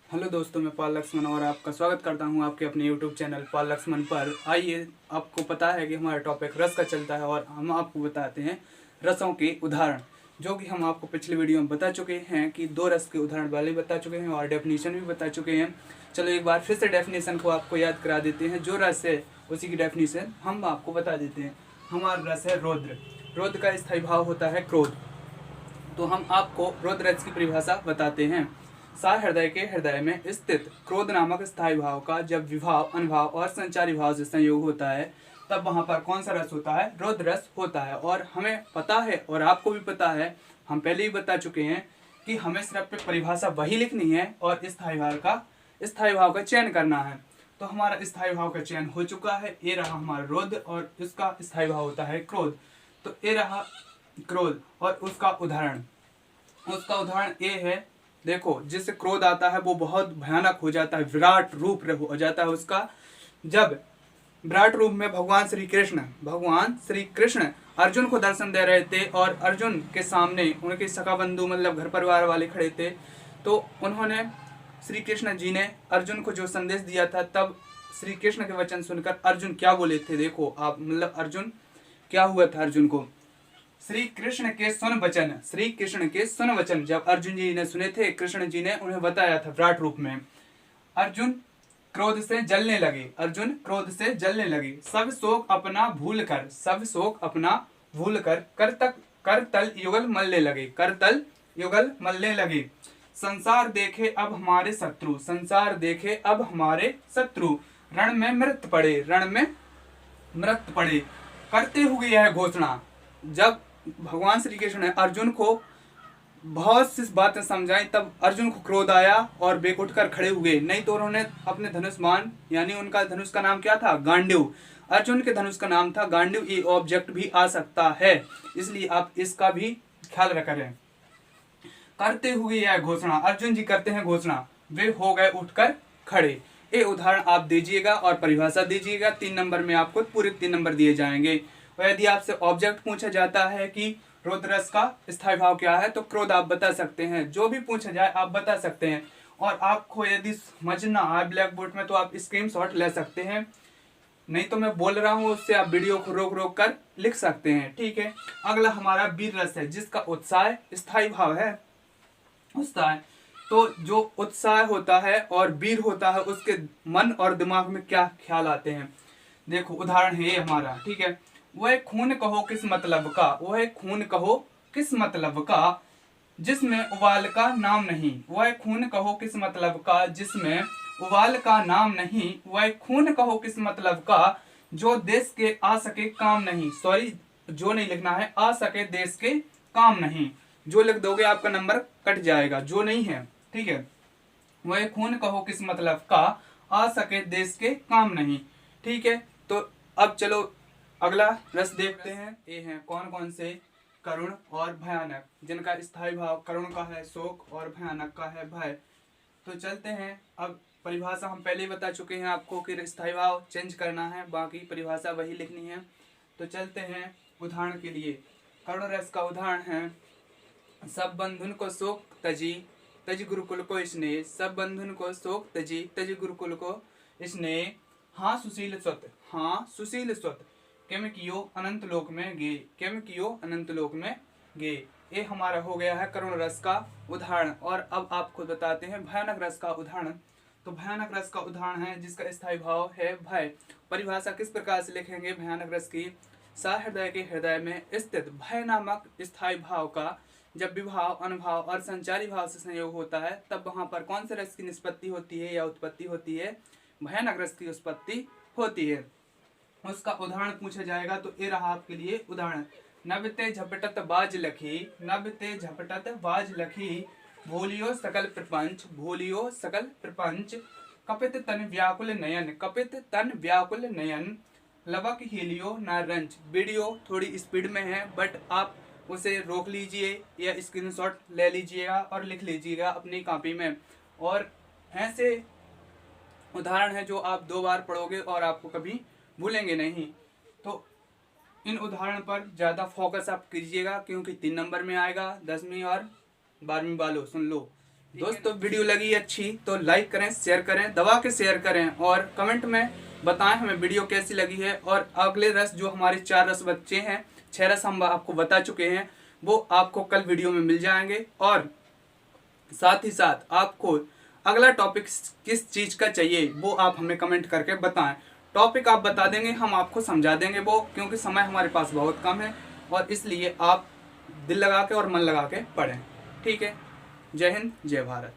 Hello दोस्तों, मैं पाल लक्ष्मण और आपका स्वागत करता हूं आपके अपने यूट्यूब चैनल पाल लक्ष्मण पर। आइए, आपको पता है कि हमारा टॉपिक रस का चलता है और हम आपको बताते हैं रसों के उदाहरण, जो कि हम आपको पिछले वीडियो में बता चुके हैं कि दो रस के उदाहरण वाले बता चुके हैं और डेफिनेशन भी बता चुके हैं। चलो एक बार फिर से डेफिनेशन को आपको याद करा देते हैं। जो रस है उसी की डेफिनेशन हम आपको बता देते हैं। हमारा रस है रौद्र। रौद्र का स्थायी भाव होता है क्रोध। तो हम आपको रौद्र रस की परिभाषा बताते हैं। सार हृदय के हृदय में स्थित क्रोध नामक स्थायी भाव का जब विभाव, अनुभाव और संचारी भाव से संयोग होता है, तब वहां पर कौन सा रस होता है? रौद्र रस होता है। और हमें पता है और आपको भी पता है, हम पहले ही बता चुके हैं कि हमें सिर्फ परिभाषा वही लिखनी है और स्थायी भाव का चयन करना है। तो हमारा स्थायी भाव का चयन हो चुका है। ये रहा हमारा रौद्र और इसका स्थायी भाव होता है क्रोध। तो ये रहा क्रोध और उसका उदाहरण ये है। देखो, जिससे क्रोध आता है वो बहुत भयानक हो जाता है, विराट रूप हो जाता है उसका। जब विराट रूप में भगवान श्री कृष्ण अर्जुन को दर्शन दे रहे थे और अर्जुन के सामने उनके सखा बंधु मतलब घर परिवार वाले खड़े थे, तो उन्होंने श्री कृष्ण जी ने अर्जुन को जो संदेश दिया था, तब श्री कृष्ण के वचन सुनकर अर्जुन क्या बोले थे? देखो आप, मतलब अर्जुन क्या हुआ था अर्जुन को। श्री कृष्ण के सुन वचन जब अर्जुन जी ने सुने थे, कृष्ण जी ने उन्हें बताया था विराट रूप में। अर्जुन क्रोध से जलने लगे। सब शोक अपना भूल कर करतल युगल मलने लगे। संसार देखे अब हमारे शत्रु रण में मृत पड़े। करते हुए यह घोषणा, जब भगवान श्री कृष्ण ने अर्जुन को बहुत सी बातें समझाई, तब अर्जुन को क्रोध आया और वे उठकर खड़े हुए। नहीं तो उन्होंने अपने धनुष बाण, यानी उनका धनुष का नाम क्या था? गांडीव। अर्जुन के धनुष का नाम था गांडीव। ये ऑब्जेक्ट भी आ सकता है, इसलिए आप इसका भी ख्याल रखें। करते हुए यह घोषणा, अर्जुन जी करते हैं घोषणा, वे हो गए उठकर खड़े। ये उदाहरण आप दीजिएगा और परिभाषा दीजिएगा। 3 नंबर में आपको पूरे 3 नंबर दिए जाएंगे। और यदि आपसे ऑब्जेक्ट पूछा जाता है कि रौद्र रस का स्थायी भाव क्या है, तो क्रोध आप बता सकते हैं। जो भी पूछा जाए आप बता सकते हैं। और आपको यदि समझना है ब्लैक बोर्ड में, तो आप स्क्रीनशॉट ले सकते हैं। नहीं तो मैं बोल रहा हूँ, उससे आप वीडियो को रोक कर लिख सकते हैं। ठीक है। अगला हमारा वीर रस है, जिसका उत्साह स्थायी भाव है उत्साह। तो जो उत्साह होता है और वीर होता है, उसके मन और दिमाग में क्या ख्याल आते हैं? देखो उदाहरण है ये हमारा। ठीक है। वह खून कहो किस मतलब का जिसमें उबाल का नाम नहीं। वह खून कहो किस मतलब का जिसमें उबाल का नाम नहीं। वह खून कहो किस मतलब का जो देश के आ सके काम नहीं। सॉरी, जो नहीं लिखना है, आ सके देश के काम नहीं। जो लिख दोगे आपका नंबर कट जाएगा, जो नहीं है। ठीक है। वह खून कहो किस मतलब का आ सके देश के काम नहीं। ठीक है। तो अब चलो अगला रस देखते हैं। ये हैं कौन कौन से? करुण और भयानक, जिनका स्थायी भाव करुण का है शोक और भयानक का है भय। तो चलते हैं। अब परिभाषा हम पहले ही बता चुके हैं आपको कि स्थायी भाव चेंज करना है, बाकी परिभाषा वही लिखनी है। तो चलते हैं उदाहरण के लिए। करुण रस का उदाहरण है, सब बंधुन को शोक तजी गुरुकुल को स्नेह। सब बंधुन को शोक तजी गुरुकुल को स्नेह। हाँ सुशील स्वत किम कियो अनंत लोक में गे। ये हमारा हो गया है करुण रस का उदाहरण। और अब आपको बताते हैं भयानक रस का उदाहरण। तो भयानक रस का उदाहरण है जिसका स्थायी भाव है भय। परिभाषा किस प्रकार से लिखेंगे भयानक रस की? सहृदय के हृदय में स्थित भय नामक स्थायी भाव का जब विभाव, अनुभाव और संचारी भाव से संयोग होता है, तब वहां पर कौन से रस की निष्पत्ति होती है या उत्पत्ति होती है? भयानक रस की उत्पत्ति होती है। उसका उदाहरण पूछा जाएगा तो ये रहा आपके लिए उदाहरण। नबते झपटत बाज लखी भूलियो सकल प्रपंच कपित तन व्याकुल नयन लवक हिलियो न रंच। वीडियो थोड़ी स्पीड में है, बट आप उसे रोक लीजिए या स्क्रीनशॉट ले लीजिएगा और लिख लीजिएगा अपनी कॉपी में। और ऐसे उदाहरण है जो आप 2 बार पढ़ोगे और आपको कभी भूलेंगे नहीं। तो इन उदाहरण पर ज़्यादा फोकस आप कीजिएगा, क्योंकि 3 नंबर में आएगा। 10वीं और 12वीं वालों सुन लो। दोस्तों वीडियो लगी अच्छी तो लाइक करें, शेयर करें, दबा के शेयर करें और कमेंट में बताएं हमें वीडियो कैसी लगी है। और अगले रस जो हमारे 4 रस बच्चे हैं, 6 रस हम आपको बता चुके हैं, वो आपको कल वीडियो में मिल जाएंगे। और साथ ही साथ आपको अगला टॉपिक किस चीज़ का चाहिए वो आप हमें कमेंट करके बताएं। टॉपिक आप बता देंगे, हम आपको समझा देंगे वो, क्योंकि समय हमारे पास बहुत कम है और इसलिए आप दिल लगा के और मन लगा के पढ़ें। ठीक है। जय हिंद, जय भारत।